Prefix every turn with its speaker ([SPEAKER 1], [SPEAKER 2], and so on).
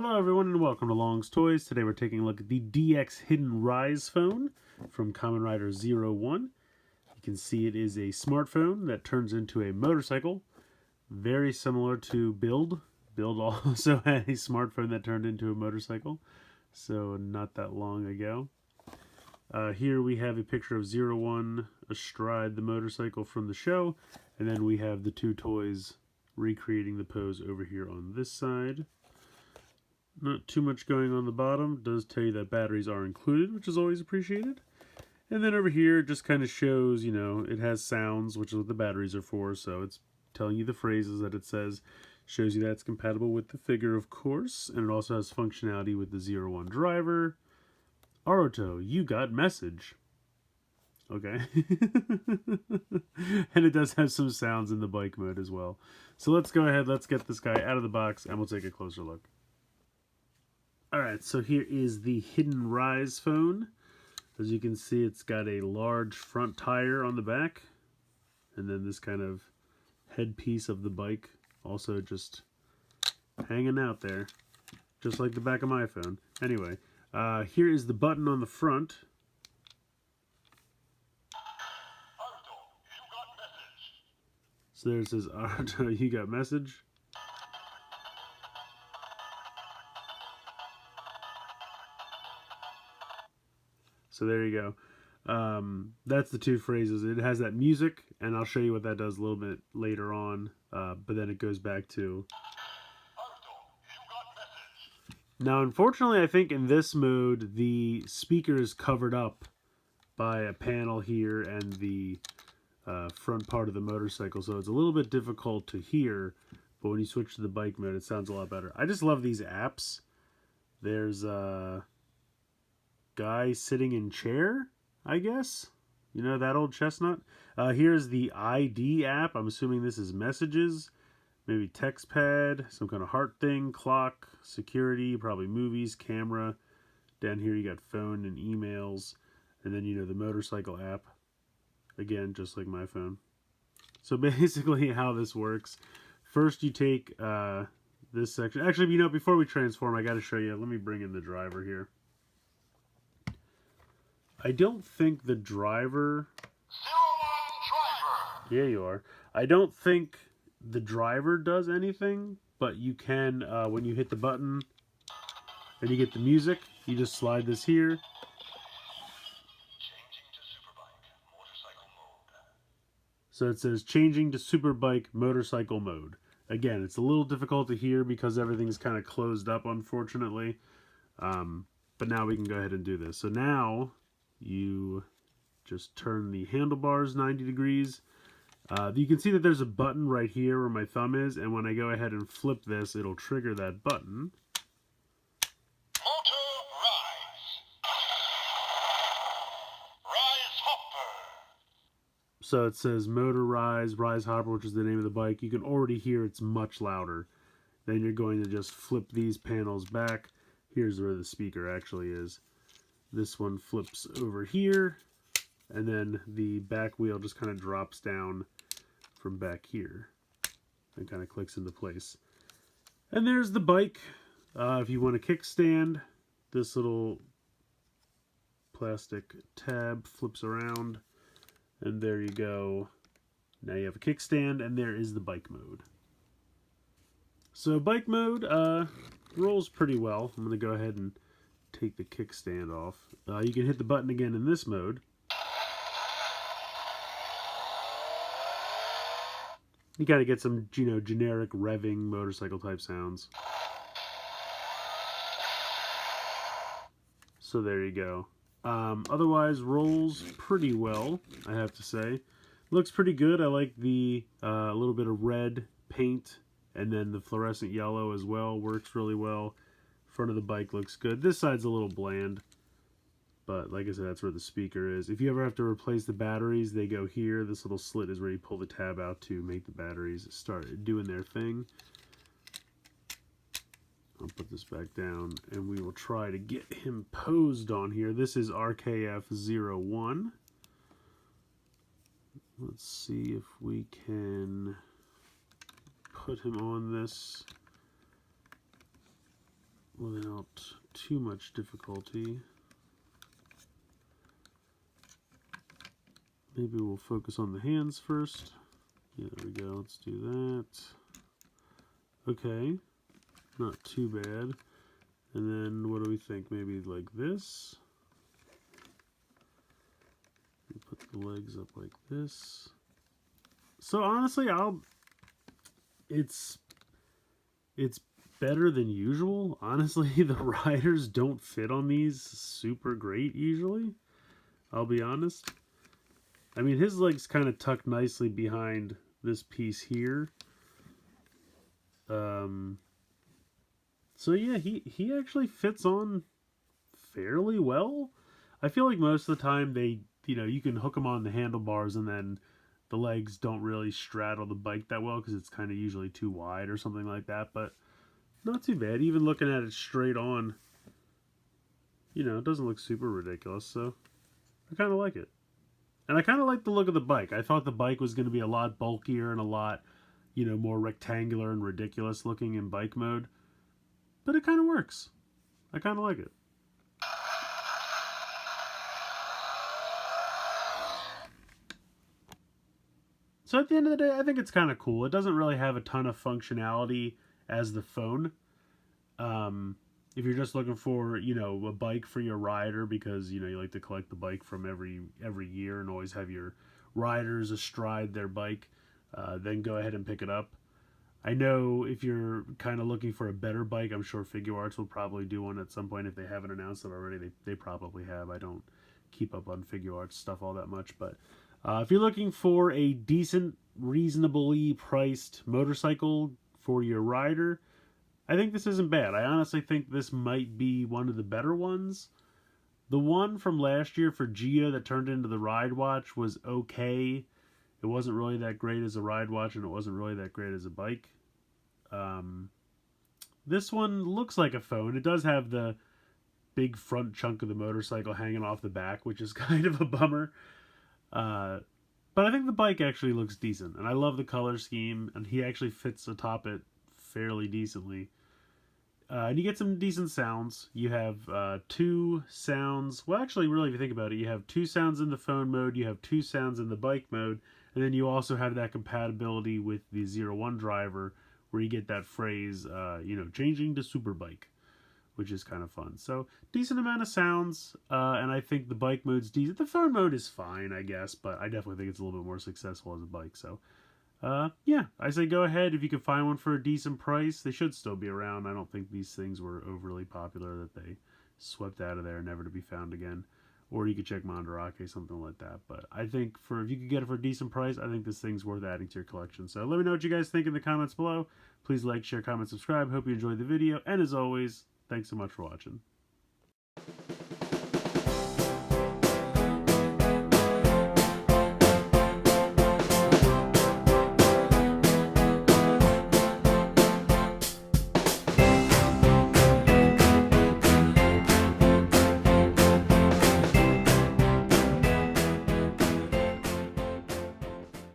[SPEAKER 1] Hello everyone and welcome to Long's Toys. Today we're taking a look at the DX Hiden RisePhone from Kamen Rider 01. You can see it is a smartphone that turns into a motorcycle. Very similar to Build. Build also had a smartphone that turned into a motorcycle. So not that long ago. Here we have a picture of 01 astride the motorcycle from the show. And then we have the two toys recreating the pose over here on this side. Not too much going on the bottom. It does tell you that batteries are included, which is always appreciated. And then over here, it just kind of shows, it has sounds, which is what the batteries are for. So it's telling you the phrases that it says. Shows you that it's compatible with the figure, of course. And it also has functionality with the 01 driver. Aruto, you got message. Okay. And it does have some sounds in the bike mode as well. So let's go ahead, let's get this guy out of the box, and we'll take a closer look. Alright, so here is the Hiden RisePhone. As you can see, it's got a large front tire on the back. And then this kind of headpiece of the bike also just hanging out there. Just like the back of my phone. Anyway, here is the button on the front. So there it says, Aruto, you got message. So there you go. That's the two phrases. It has that music, and I'll show you what that does a little bit later on. But then it goes back to... Now, unfortunately, I think in this mode, the speaker is covered up by a panel here and the front part of the motorcycle. So it's a little bit difficult to hear. But when you switch to the bike mode, it sounds a lot better. I just love these apps. There's... guy sitting in chair, I guess. You know, that old chestnut. Here's the ID app. I'm assuming this is messages. Maybe text pad, some kind of heart thing, clock, security, probably movies, camera. Down here you got phone and emails. And then, the motorcycle app. Again, just like my phone. So basically how this works. First you take this section. Actually, before we transform, I got to show you. Let me bring in the driver here. I don't think the driver...
[SPEAKER 2] 01 driver!
[SPEAKER 1] Yeah, you are. I don't think the driver does anything, but you can, when you hit the button and you get the music, you just slide this here.
[SPEAKER 2] Changing to Superbike motorcycle mode.
[SPEAKER 1] So it says changing to Superbike motorcycle mode. Again, it's a little difficult to hear because everything's kind of closed up, unfortunately. But now we can go ahead and do this. So now... you just turn the handlebars 90 degrees. You can see that there's a button right here where my thumb is, and when I go ahead and flip this, it'll trigger that button.
[SPEAKER 2] Motor rise. Rise hopper.
[SPEAKER 1] So it says motor rise hopper, which is the name of the bike. You can already hear it's much louder. Then you're going to just flip these panels back. Here's where the speaker actually is. This one flips over here, and then the back wheel just kind of drops down from back here and kind of clicks into place. And there's the bike. If you want a kickstand, this little plastic tab flips around, and there you go. Now you have a kickstand, and there is the bike mode. So bike mode rolls pretty well. I'm going to go ahead and take the kickstand off. You can hit the button again in this mode. You gotta get some, generic revving motorcycle type sounds. So there you go. Otherwise, rolls pretty well, I have to say. Looks pretty good. I like the little bit of red paint, and then the fluorescent yellow as well. Works really well. Front of the bike looks good. This side's a little bland, but like I said, that's where the speaker is. If you ever have to replace the batteries, they go here. This little slit is where you pull the tab out to make the batteries start doing their thing. I'll put this back down, and we will try to get him posed on here. This is RKF01. Let's see if we can put him on this without too much difficulty. Maybe we'll focus on the hands first. Yeah, there we go. Let's do that. Okay. Not too bad. And then what do we think? Maybe like this. We put the legs up like this. So honestly, it's better than usual. Honestly, the riders don't fit on these super great usually. I'll be honest. I mean, his legs kind of tuck nicely behind this piece here. So yeah, he actually fits on fairly well. I feel like most of the time you can hook them on the handlebars and then the legs don't really straddle the bike that well because it's kind of usually too wide or something like that. But not too bad. Even looking at it straight on, it doesn't look super ridiculous. So I kind of like it. And I kind of like the look of the bike. I thought the bike was going to be a lot bulkier and a lot, more rectangular and ridiculous looking in bike mode. But it kind of works. I kind of like it. So at the end of the day, I think it's kind of cool. It doesn't really have a ton of functionality as the phone. If you're just looking for, a bike for your rider because, you like to collect the bike from every year and always have your riders astride their bike, then go ahead and pick it up. I know if you're kind of looking for a better bike, I'm sure Figure Arts will probably do one at some point. If they haven't announced it already, they probably have. I don't keep up on Figure Arts stuff all that much. But if you're looking for a decent, reasonably priced motorcycle for your rider, I think this isn't bad. I honestly think this might be one of the better ones. The one from last year for Geo that turned into the Ride Watch was okay. It wasn't really that great as a ride watch, and it wasn't really that great as a bike. This one looks like a phone. It does have the big front chunk of the motorcycle hanging off the back, which is kind of a bummer. But I think the bike actually looks decent, and I love the color scheme, and he actually fits atop it fairly decently. And you get some decent sounds. You have two sounds. Well, actually, really, if you think about it, you have two sounds in the phone mode, you have two sounds in the bike mode, and then you also have that compatibility with the 01 driver where you get that phrase, changing to Superbike, which is kind of fun. So, decent amount of sounds, and I think the bike mode's decent. The phone mode is fine, I guess, but I definitely think it's a little bit more successful as a bike. So, yeah, I say go ahead if you can find one for a decent price. They should still be around. I don't think these things were overly popular that they swept out of there, never to be found again. Or you could check Mandarake, something like that. But I think if you could get it for a decent price, I think this thing's worth adding to your collection. So let me know what you guys think in the comments below. Please like, share, comment, subscribe. Hope you enjoyed the video. And as always, thanks so much for watching.